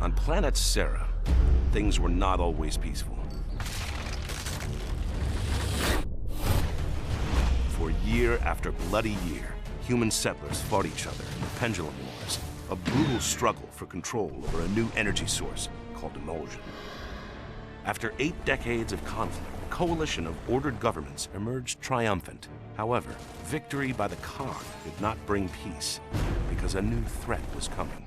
On planet Sera, things were not always peaceful. For year after bloody year, human settlers fought each other in the Pendulum Wars, a brutal struggle for control over a new energy source called emulsion. After 8 decades of conflict, a coalition of ordered governments emerged triumphant. However, victory by the Cog did not bring peace, because a new threat was coming.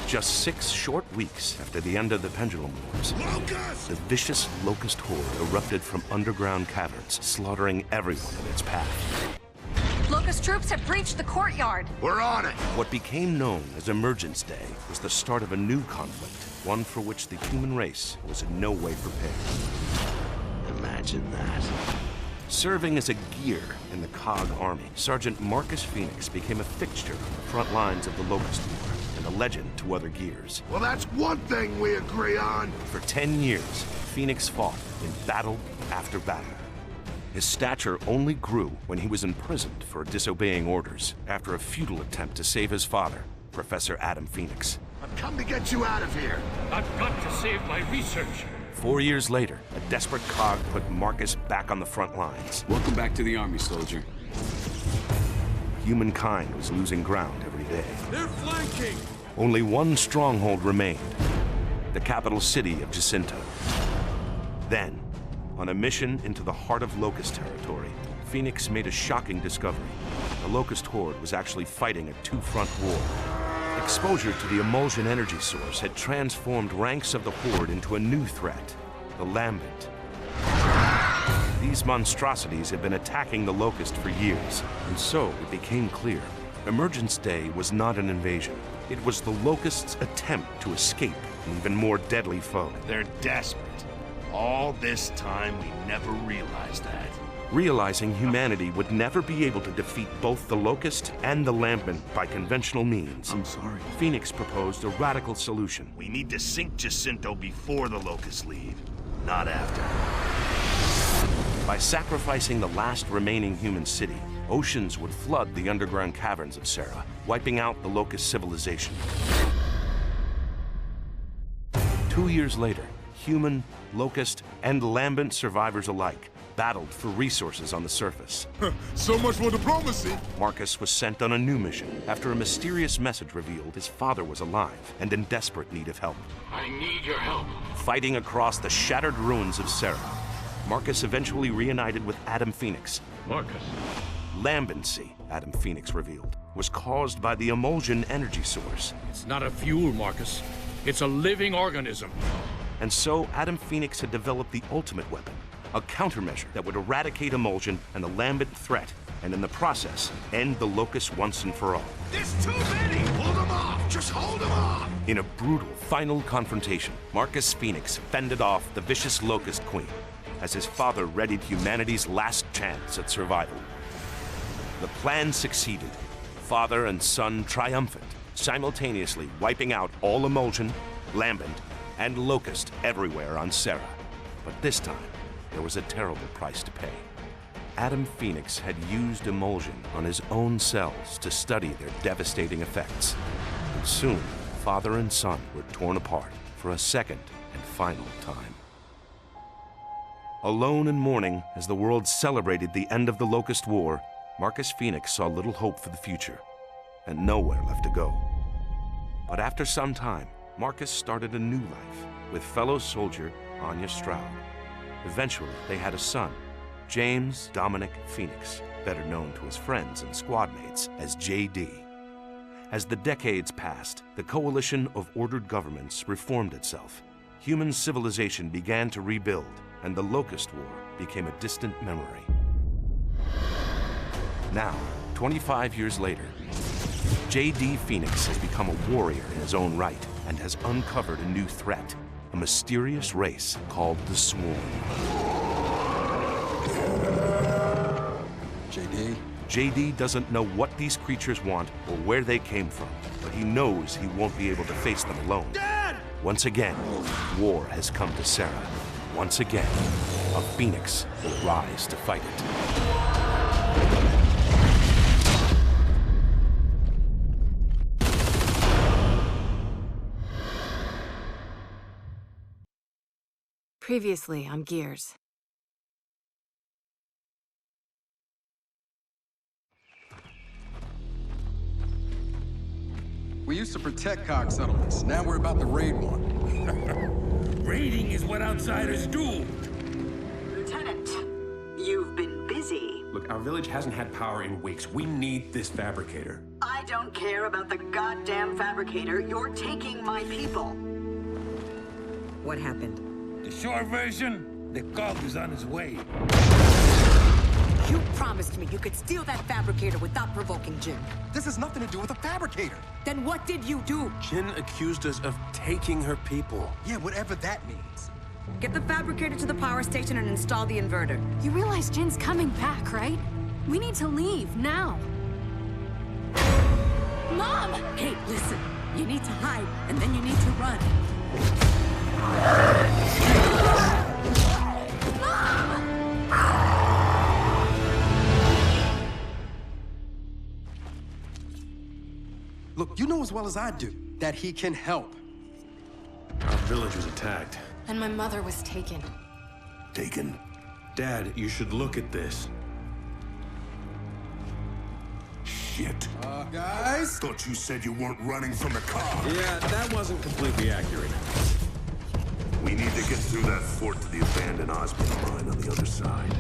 Just 6 short weeks after the end of the Pendulum Wars, the vicious Locust Horde erupted from underground caverns, slaughtering everyone in its path. Locust troops have breached the courtyard. We're on it! What became known as Emergence Day was the start of a new conflict, one for which the human race was in no way prepared. Imagine that. Serving as a gear in the Cog army, Sergeant Marcus Phoenix became a fixture on the front lines of the Locust War and a legend to other gears. Well, that's one thing we agree on. For 10 years, Phoenix fought in battle after battle. His stature only grew when he was imprisoned for disobeying orders after a futile attempt to save his father, Professor Adam Phoenix. I've come to get you out of here. I've got to save my research. 4 years later, a desperate Cog put Marcus back on the front lines. Welcome back to the Army, soldier. Humankind was losing ground every day. They're flanking! Only one stronghold remained, the capital city of Jacinto. Then, on a mission into the heart of Locust territory, Phoenix made a shocking discovery. The Locust Horde was actually fighting a two-front war. Exposure to the emulsion energy source had transformed ranks of the Horde into a new threat, the Lambent. These monstrosities had been attacking the Locust for years, and so it became clear. Emergence Day was not an invasion. It was the Locust's attempt to escape an even more deadly foe. They're desperate. All this time, we never realized that. Realizing humanity would never be able to defeat both the Locust and the Lambent by conventional means, I'm sorry. Phoenix proposed a radical solution. We need to sink Jacinto before the Locusts leave, not after. By sacrificing the last remaining human city, oceans would flood the underground caverns of Sera, wiping out the Locust civilization. 2 years later, human, Locust, and Lambent survivors alike battled for resources on the surface. So much for diplomacy. Marcus was sent on a new mission after a mysterious message revealed his father was alive and in desperate need of help. I need your help. Fighting across the shattered ruins of Sera, Marcus eventually reunited with Adam Phoenix. Marcus. Lambency, Adam Phoenix revealed, was caused by the emulsion energy source. It's not a fuel, Marcus. It's a living organism. And so Adam Phoenix had developed the ultimate weapon, a countermeasure that would eradicate emulsion and the Lambent threat, and in the process, end the Locust once and for all. There's too many! Hold them off! Just hold them off! In a brutal final confrontation, Marcus Phoenix fended off the vicious Locust Queen as his father readied humanity's last chance at survival. The plan succeeded, father and son triumphant, simultaneously wiping out all emulsion, Lambent, and Locust everywhere on Sera. But this time, there was a terrible price to pay. Adam Phoenix had used emulsion on his own cells to study their devastating effects. And soon, father and son were torn apart for a second and final time. Alone in mourning as the world celebrated the end of the Locust War, Marcus Phoenix saw little hope for the future and nowhere left to go. But after some time, Marcus started a new life with fellow soldier Anya Stroud. Eventually, they had a son, James Dominic Phoenix, better known to his friends and squad mates as JD. As the decades passed, the coalition of ordered governments reformed itself. Human civilization began to rebuild, and the Locust War became a distant memory. Now, 25 years later, JD Phoenix has become a warrior in his own right and has uncovered a new threat, a mysterious race called the Swarm. JD doesn't know what these creatures want or where they came from, but he knows he won't be able to face them alone. Dad! Once again, war has come to Sera. Once again, a Phoenix will rise to fight it. Previously on Gears. We used to protect cog settlements. Now we're about to raid one. Raiding is what outsiders do. Lieutenant, you've been busy. Look, our village hasn't had power in weeks. We need this fabricator. I don't care about the goddamn fabricator. You're taking my people. What happened? The short version, the cog is on his way. You promised me you could steal that fabricator without provoking Jin. This has nothing to do with a fabricator. Then what did you do? Jin accused us of taking her people. Yeah, whatever that means. Get the fabricator to the power station and install the inverter. You realize Jin's coming back, right? We need to leave, now. Mom! Hey, listen. You need to hide, and then you need to run. Look, you know as well as I do that he can help. Our village was attacked. And my mother was taken. Taken. Dad, you should look at this. Shit. Guys? Thought you said you weren't running from the cog. Yeah, that wasn't completely accurate. We need to get through that fort to the abandoned Osborne mine on the other side.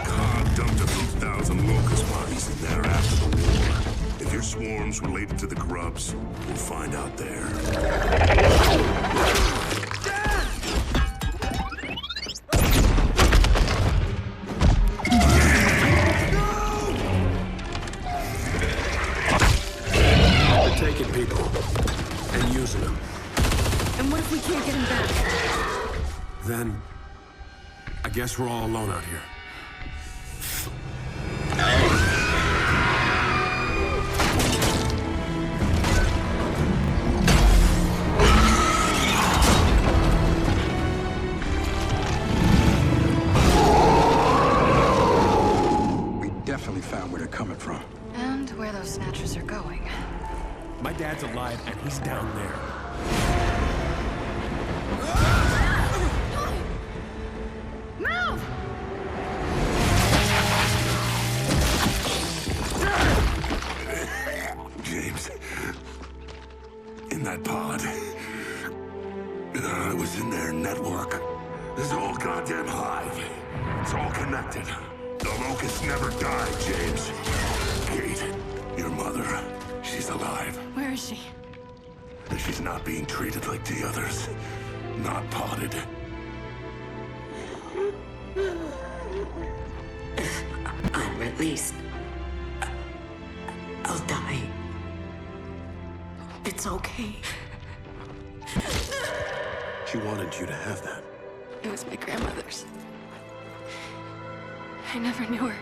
Cog dumped a few thousand locust bodies in there after the war. If your swarm's related to the grubs, we'll find out there. They're taking people and using them. And what if we can't get him back? Then, I guess we're all alone out here. We definitely found where they're coming from. And where those snatchers are going. My dad's alive and he's down there. Move! James, in that pod. I was in their network. This whole goddamn hive. It's all connected. The locusts never died, James. Kate, your mother, she's alive. Where is she? And she's not being treated like the others. Not potted. Or at least... I'll die. It's okay. She wanted you to have that. It was my grandmother's. I never knew her.